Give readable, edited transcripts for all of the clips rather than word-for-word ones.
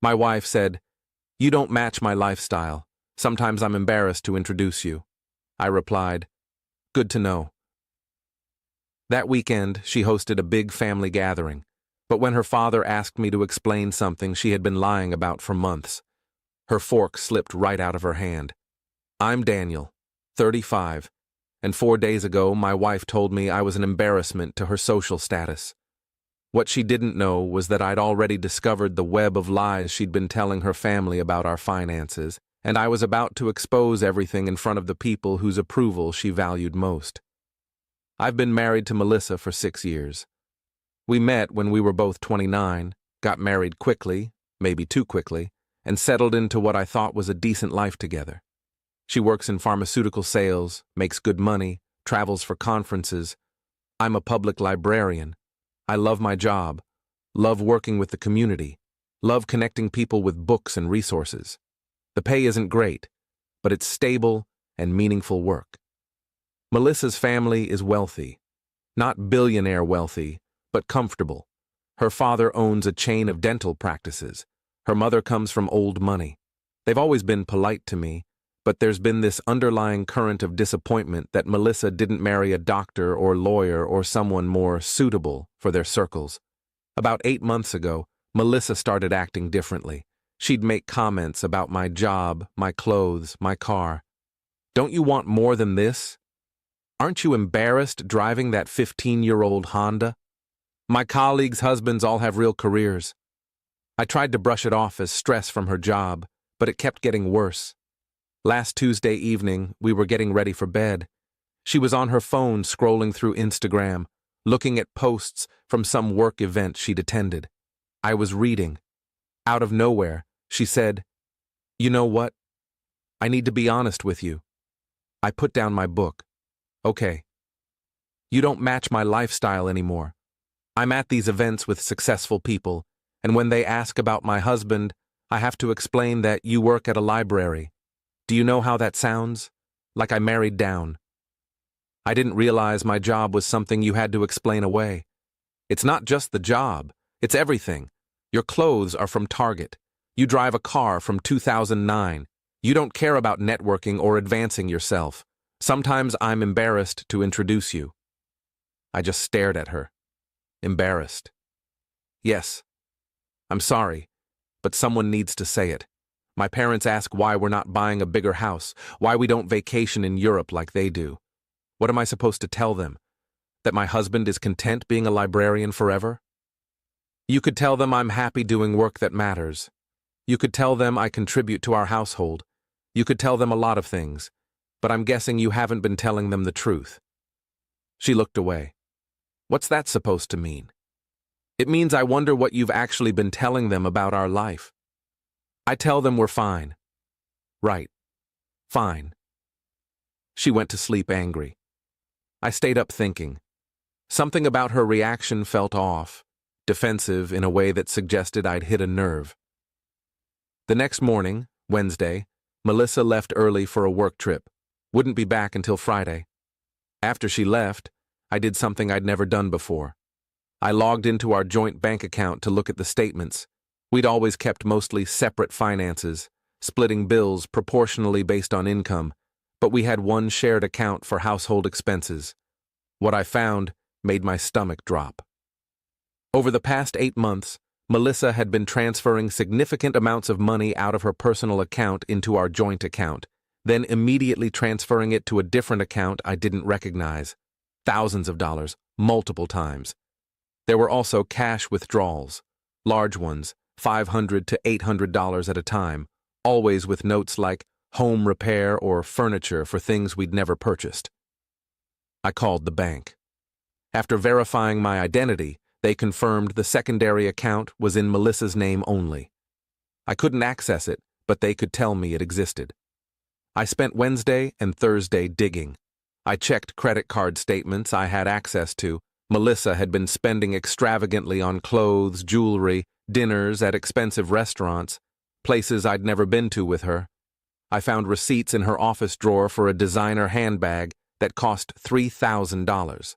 My wife said, "You don't match my lifestyle. Sometimes I'm embarrassed to introduce you." I replied, "Good to know." That weekend, she hosted a big family gathering, but when her father asked me to explain something she had been lying about for months, her fork slipped right out of her hand. I'm Daniel, 35, and 4 days ago my wife told me I was an embarrassment to her social status. What she didn't know was that I'd already discovered the web of lies she'd been telling her family about our finances, and I was about to expose everything in front of the people whose approval she valued most. I've been married to Melissa for 6 years. We met when we were both 29, got married quickly, maybe too quickly, and settled into what I thought was a decent life together. She works in pharmaceutical sales, makes good money, travels for conferences. I'm a public librarian. I love my job, love working with the community, love connecting people with books and resources. The pay isn't great, but it's stable and meaningful work. Melissa's family is wealthy. Not billionaire wealthy, but comfortable. Her father owns a chain of dental practices. Her mother comes from old money. They've always been polite to me, but there's been this underlying current of disappointment that Melissa didn't marry a doctor or lawyer or someone more suitable for their circles. About 8 months ago, Melissa started acting differently. She'd make comments about my job, my clothes, my car. "Don't you want more than this? Aren't you embarrassed driving that 15-year-old Honda? My colleagues' husbands all have real careers." I tried to brush it off as stress from her job, but it kept getting worse. Last Tuesday evening, we were getting ready for bed. She was on her phone scrolling through Instagram, looking at posts from some work event she'd attended. I was reading. Out of nowhere, she said, "You know what? I need to be honest with you." I put down my book. "Okay. You don't match my lifestyle anymore. I'm at these events with successful people, and when they ask about my husband, I have to explain that you work at a library. Do you know how that sounds? Like I married down. I didn't realize my job was something you had to explain away. It's not just the job, it's everything. Your clothes are from Target. You drive a car from 2009. You don't care about networking or advancing yourself. Sometimes I'm embarrassed to introduce you." I just stared at her. Embarrassed. Yes. I'm sorry, but someone needs to say it. My parents ask why we're not buying a bigger house, why we don't vacation in Europe like they do. What am I supposed to tell them? That my husband is content being a librarian forever? You could tell them I'm happy doing work that matters. You could tell them I contribute to our household. You could tell them a lot of things, but I'm guessing you haven't been telling them the truth. She looked away. What's that supposed to mean? It means I wonder what you've actually been telling them about our life. I tell them we're fine. Right. Fine. She went to sleep angry. I stayed up thinking. Something about her reaction felt off, defensive in a way that suggested I'd hit a nerve. The next morning, Wednesday, Melissa left early for a work trip. Wouldn't be back until Friday. After she left, I did something I'd never done before. I logged into our joint bank account to look at the statements. We'd always kept mostly separate finances, splitting bills proportionally based on income, but we had one shared account for household expenses. What I found made my stomach drop. Over the past 8 months, Melissa had been transferring significant amounts of money out of her personal account into our joint account, then immediately transferring it to a different account I didn't recognize. Thousands of dollars, multiple times. There were also cash withdrawals, large ones, $500 to $800 at a time, always with notes like home repair or furniture for things we'd never purchased. I called the bank. After verifying my identity, they confirmed the secondary account was in Melissa's name only. I couldn't access it, but they could tell me it existed. I spent Wednesday and Thursday digging. I checked credit card statements I had access to. Melissa had been spending extravagantly on clothes, jewelry, dinners at expensive restaurants, places I'd never been to with her. I found receipts in her office drawer for a designer handbag that cost $3,000,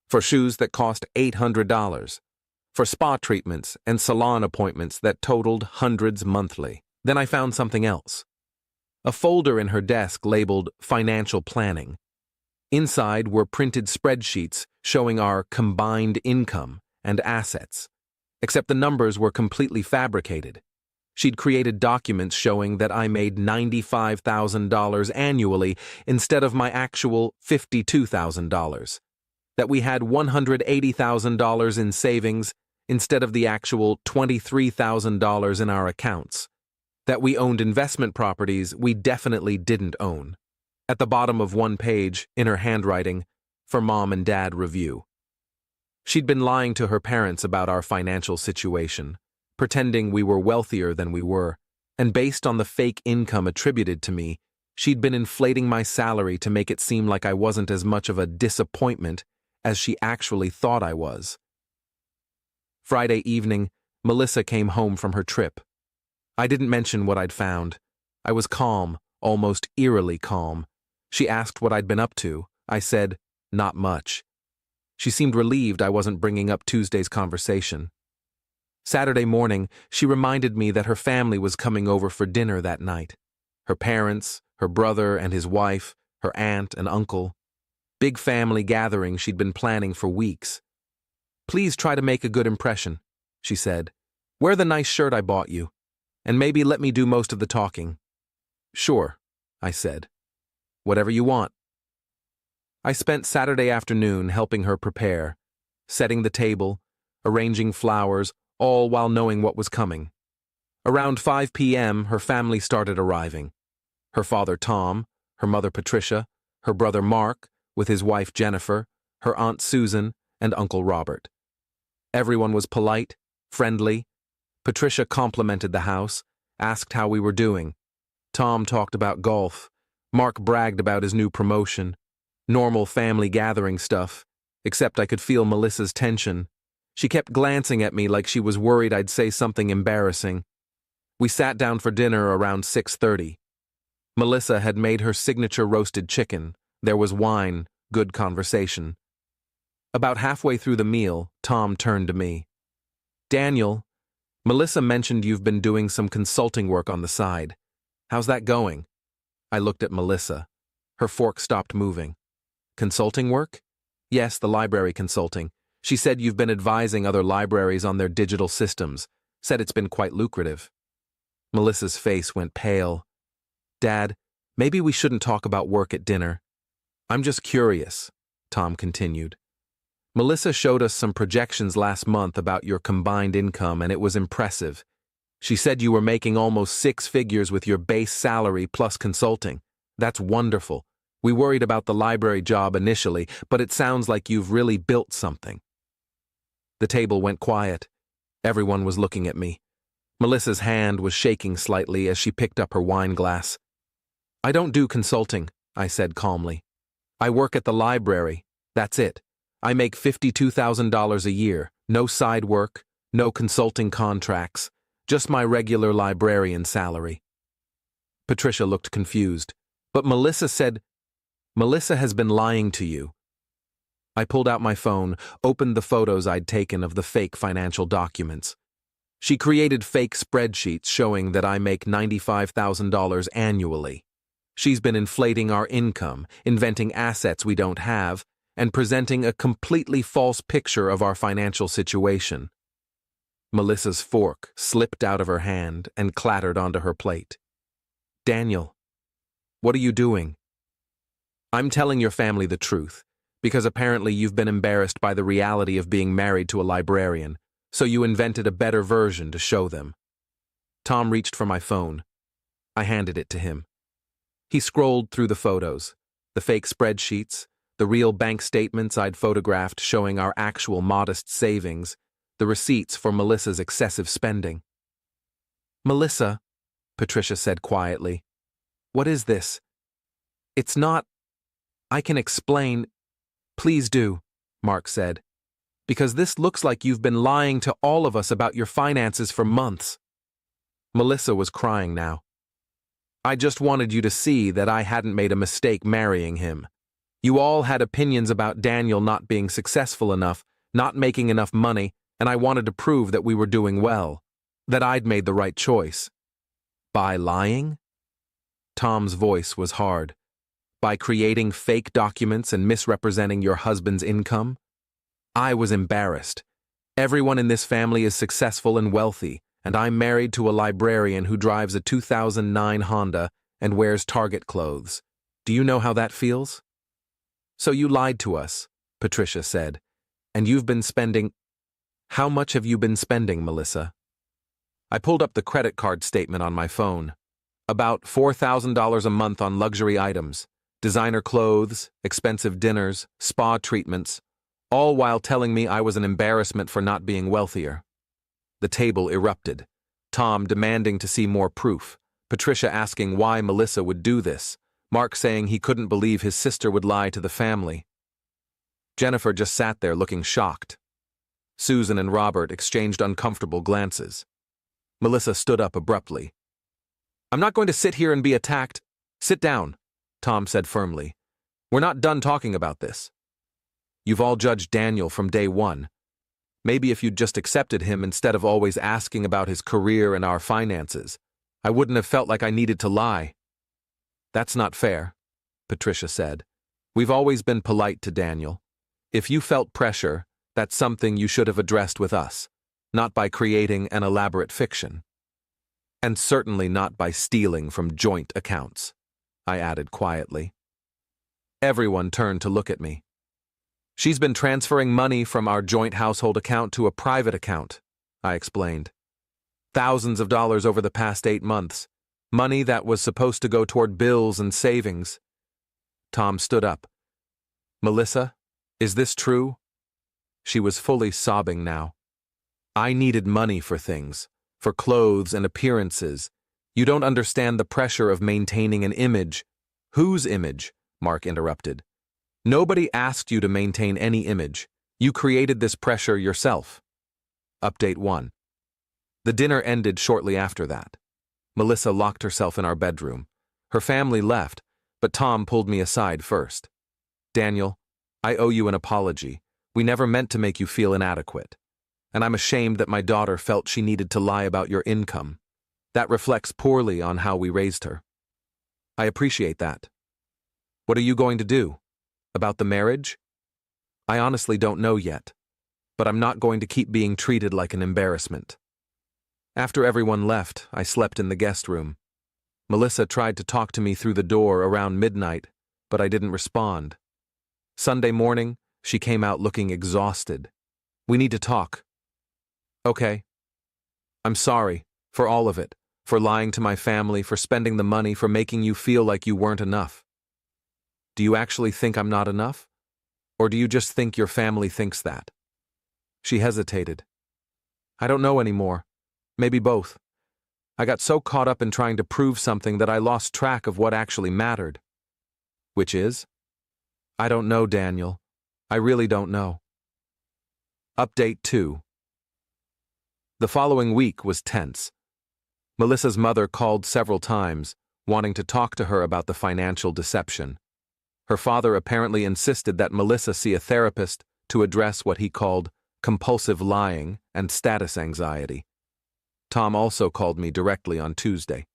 for shoes that cost $800, for spa treatments and salon appointments that totaled hundreds monthly. Then I found something else. A folder in her desk labeled Financial Planning. Inside were printed spreadsheets showing our combined income and assets, except the numbers were completely fabricated. She'd created documents showing that I made $95,000 annually instead of my actual $52,000, that we had $180,000 in savings instead of the actual $23,000 in our accounts, that we owned investment properties we definitely didn't own. At the bottom of one page, in her handwriting, for Mom and Dad review. She'd been lying to her parents about our financial situation, pretending we were wealthier than we were, and based on the fake income attributed to me, she'd been inflating my salary to make it seem like I wasn't as much of a disappointment as she actually thought I was. Friday evening, Melissa came home from her trip. I didn't mention what I'd found. I was calm, almost eerily calm. She asked what I'd been up to. I said, not much. She seemed relieved I wasn't bringing up Tuesday's conversation. Saturday morning, she reminded me that her family was coming over for dinner that night. Her parents, her brother and his wife, her aunt and uncle. Big family gathering she'd been planning for weeks. Please try to make a good impression, she said. Wear the nice shirt I bought you, and maybe let me do most of the talking. Sure, I said. Whatever you want. I spent Saturday afternoon helping her prepare, setting the table, arranging flowers, all while knowing what was coming. Around 5 p.m., her family started arriving. Her father Tom, her mother Patricia, her brother Mark, with his wife Jennifer, her aunt Susan, and Uncle Robert. Everyone was polite, friendly. Patricia complimented the house, asked how we were doing. Tom talked about golf. Mark bragged about his new promotion. Normal family gathering stuff, except I could feel Melissa's tension. She kept glancing at me like she was worried I'd say something embarrassing. We sat down for dinner around 6:30. Melissa had made her signature roasted chicken. There was wine, good conversation. About halfway through the meal, Tom turned to me. Daniel, Melissa mentioned you've been doing some consulting work on the side. How's that going? I looked at Melissa. Her fork stopped moving. Consulting work? Yes, the library consulting. She said you've been advising other libraries on their digital systems. Said it's been quite lucrative. Melissa's face went pale. Dad, maybe we shouldn't talk about work at dinner. I'm just curious, Tom continued. Melissa showed us some projections last month about your combined income, and it was impressive. She said you were making almost 6 figures with your base salary plus consulting. That's wonderful. We worried about the library job initially, but it sounds like you've really built something. The table went quiet. Everyone was looking at me. Melissa's hand was shaking slightly as she picked up her wine glass. I don't do consulting, I said calmly. I work at the library. That's it. I make $52,000 a year. No side work, no consulting contracts, just my regular librarian salary. Patricia looked confused, but Melissa said, Melissa has been lying to you. I pulled out my phone, opened the photos I'd taken of the fake financial documents. She created fake spreadsheets showing that I make $95,000 annually. She's been inflating our income, inventing assets we don't have, and presenting a completely false picture of our financial situation. Melissa's fork slipped out of her hand and clattered onto her plate. Daniel, what are you doing? I'm telling your family the truth, because apparently you've been embarrassed by the reality of being married to a librarian, so you invented a better version to show them. Tom reached for my phone. I handed it to him. He scrolled through the photos, the fake spreadsheets, the real bank statements I'd photographed showing our actual modest savings, the receipts for Melissa's excessive spending. Melissa, Patricia said quietly, what is this? It's not. I can explain. Please do, Mark said, because this looks like you've been lying to all of us about your finances for months. Melissa was crying now. I just wanted you to see that I hadn't made a mistake marrying him. You all had opinions about Daniel not being successful enough, not making enough money, and I wanted to prove that we were doing well, that I'd made the right choice. By lying? Tom's voice was hard. By creating fake documents and misrepresenting your husband's income? I was embarrassed. Everyone in this family is successful and wealthy, and I'm married to a librarian who drives a 2009 Honda and wears Target clothes. Do you know how that feels? So you lied to us, Patricia said, and you've been spending— How much have you been spending, Melissa? I pulled up the credit card statement on my phone. About $4,000 a month on luxury items, designer clothes, expensive dinners, spa treatments, all while telling me I was an embarrassment for not being wealthier. The table erupted, Tom demanding to see more proof, Patricia asking why Melissa would do this, Mark saying he couldn't believe his sister would lie to the family. Jennifer just sat there looking shocked. Susan and Robert exchanged uncomfortable glances. Melissa stood up abruptly. I'm not going to sit here and be attacked. Sit down, Tom said firmly. We're not done talking about this. You've all judged Daniel from day one. Maybe if you'd just accepted him instead of always asking about his career and our finances, I wouldn't have felt like I needed to lie. That's not fair, Patricia said. We've always been polite to Daniel. If you felt pressure, that's something you should have addressed with us, not by creating an elaborate fiction. And certainly not by stealing from joint accounts, I added quietly. Everyone turned to look at me. She's been transferring money from our joint household account to a private account, I explained. Thousands of dollars over the past 8 months, money that was supposed to go toward bills and savings. Tom stood up. Melissa, is this true? She was fully sobbing now. I needed money for things, for clothes and appearances. You don't understand the pressure of maintaining an image. Whose image? Mark interrupted. Nobody asked you to maintain any image. You created this pressure yourself. Update 1. The dinner ended shortly after that. Melissa locked herself in our bedroom. Her family left, but Tom pulled me aside first. Daniel, I owe you an apology. We never meant to make you feel inadequate. And I'm ashamed that my daughter felt she needed to lie about your income. That reflects poorly on how we raised her. I appreciate that. What are you going to do? About the marriage? I honestly don't know yet, but I'm not going to keep being treated like an embarrassment. After everyone left, I slept in the guest room. Melissa tried to talk to me through the door around midnight, but I didn't respond. Sunday morning, she came out looking exhausted. We need to talk. Okay. I'm sorry, for all of it, for lying to my family, for spending the money, for making you feel like you weren't enough. Do you actually think I'm not enough? Or do you just think your family thinks that? She hesitated. I don't know anymore. Maybe both. I got so caught up in trying to prove something that I lost track of what actually mattered. Which is? I don't know, Daniel. I really don't know. Update 2. The following week was tense. Melissa's mother called several times, wanting to talk to her about the financial deception. Her father apparently insisted that Melissa see a therapist to address what he called compulsive lying and status anxiety. Tom also called me directly on Tuesday.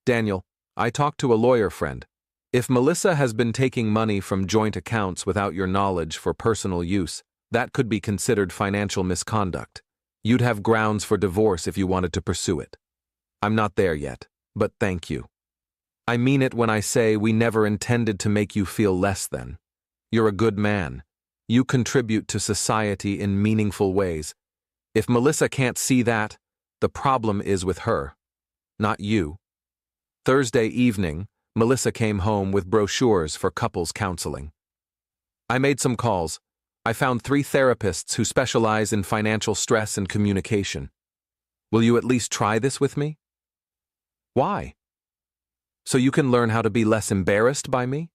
Daniel, I talked to a lawyer friend. If Melissa has been taking money from joint accounts without your knowledge for personal use, that could be considered financial misconduct. You'd have grounds for divorce if you wanted to pursue it. I'm not there yet, but thank you. I mean it when I say we never intended to make you feel less than. You're a good man. You contribute to society in meaningful ways. If Melissa can't see that, the problem is with her, not you. Thursday evening, Melissa came home with brochures for couples counseling. I made some calls. I found 3 therapists who specialize in financial stress and communication. Will you at least try this with me? Why? So you can learn how to be less embarrassed by me?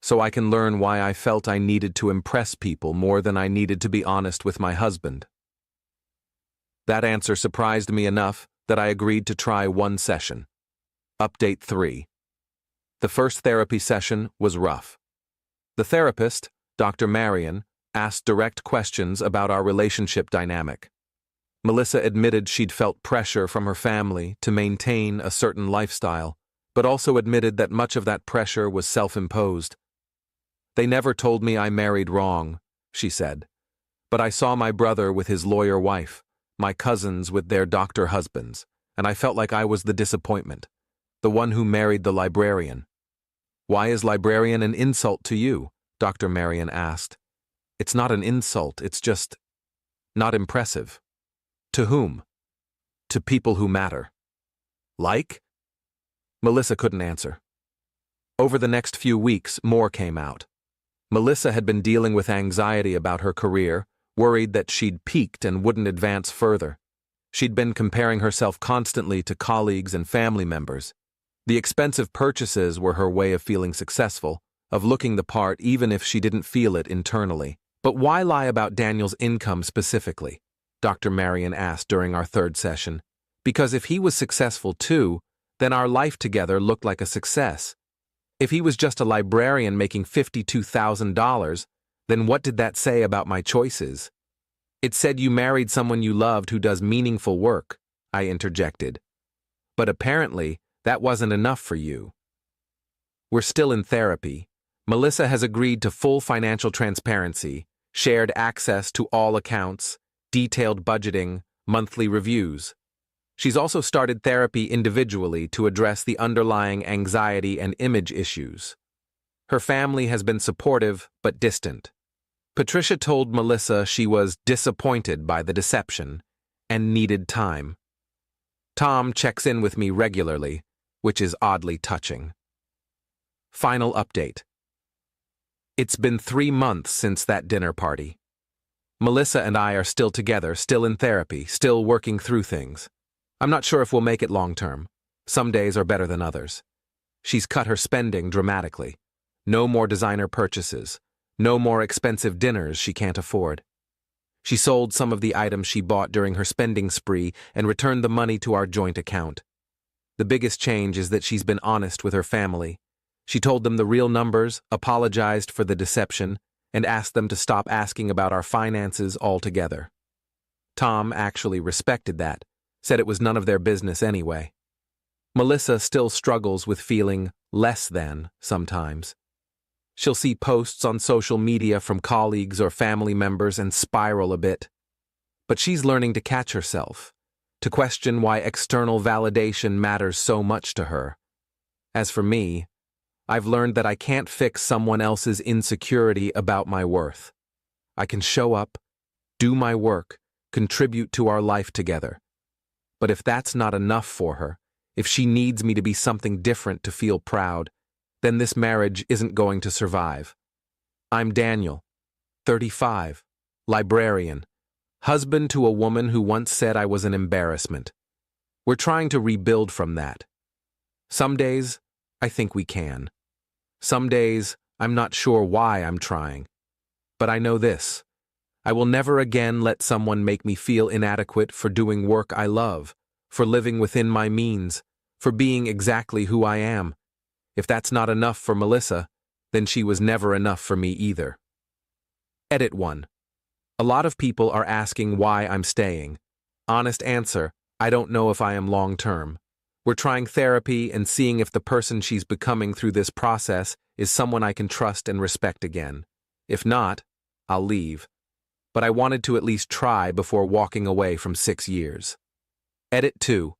So I can learn why I felt I needed to impress people more than I needed to be honest with my husband. That answer surprised me enough that I agreed to try 1 session. Update 3. The first therapy session was rough. The therapist, Dr. Marion, asked direct questions about our relationship dynamic. Melissa admitted she'd felt pressure from her family to maintain a certain lifestyle, but also admitted that much of that pressure was self-imposed. "They never told me I married wrong," she said. "But I saw my brother with his lawyer wife, my cousins with their doctor husbands, and I felt like I was the disappointment, the one who married the librarian." "Why is librarian an insult to you?" Dr. Marion asked. "It's not an insult, it's just not impressive." "To whom?" "To people who matter." "Like?" Melissa couldn't answer. Over the next few weeks, more came out. Melissa had been dealing with anxiety about her career, worried that she'd peaked and wouldn't advance further. She'd been comparing herself constantly to colleagues and family members. The expensive purchases were her way of feeling successful, of looking the part even if she didn't feel it internally. "But why lie about Daniel's income specifically?" Dr. Marion asked during our third session. "Because if he was successful too, then our life together looked like a success. If he was just a librarian making $52,000, then what did that say about my choices?" "It said you married someone you loved who does meaningful work," I interjected. "But apparently, that wasn't enough for you." We're still in therapy. Melissa has agreed to full financial transparency, shared access to all accounts, detailed budgeting, monthly reviews. She's also started therapy individually to address the underlying anxiety and image issues. Her family has been supportive but distant. Patricia told Melissa she was disappointed by the deception and needed time. Tom checks in with me regularly, which is oddly touching. Final update. It's been 3 months since that dinner party. Melissa and I are still together, still in therapy, still working through things. I'm not sure if we'll make it long term. Some days are better than others. She's cut her spending dramatically. No more designer purchases. No more expensive dinners she can't afford. She sold some of the items she bought during her spending spree and returned the money to our joint account. The biggest change is that she's been honest with her family. She told them the real numbers, apologized for the deception, and asked them to stop asking about our finances altogether. Tom actually respected that, said it was none of their business anyway. Melissa still struggles with feeling less than sometimes. She'll see posts on social media from colleagues or family members and spiral a bit. But she's learning to catch herself, to question why external validation matters so much to her. As for me, I've learned that I can't fix someone else's insecurity about my worth. I can show up, do my work, contribute to our life together. But if that's not enough for her, if she needs me to be something different to feel proud, then this marriage isn't going to survive. I'm Daniel, 35, librarian, husband to a woman who once said I was an embarrassment. We're trying to rebuild from that. Some days, I think we can. Some days, I'm not sure why I'm trying. But I know this. I will never again let someone make me feel inadequate for doing work I love, for living within my means, for being exactly who I am. If that's not enough for Melissa, then she was never enough for me either. Edit 1. A lot of people are asking why I'm staying. Honest answer, I don't know if I am long-term. We're trying therapy and seeing if the person she's becoming through this process is someone I can trust and respect again. If not, I'll leave. But I wanted to at least try before walking away from 6 years. Edit 2.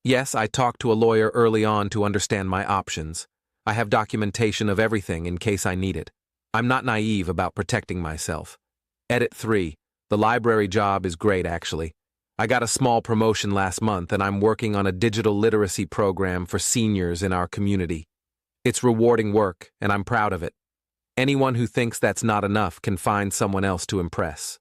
Yes, I talked to a lawyer early on to understand my options. I have documentation of everything in case I need it. I'm not naive about protecting myself. Edit 3. The library job is great, actually. I got a small promotion last month and I'm working on a digital literacy program for seniors in our community. It's rewarding work and I'm proud of it. Anyone who thinks that's not enough can find someone else to impress.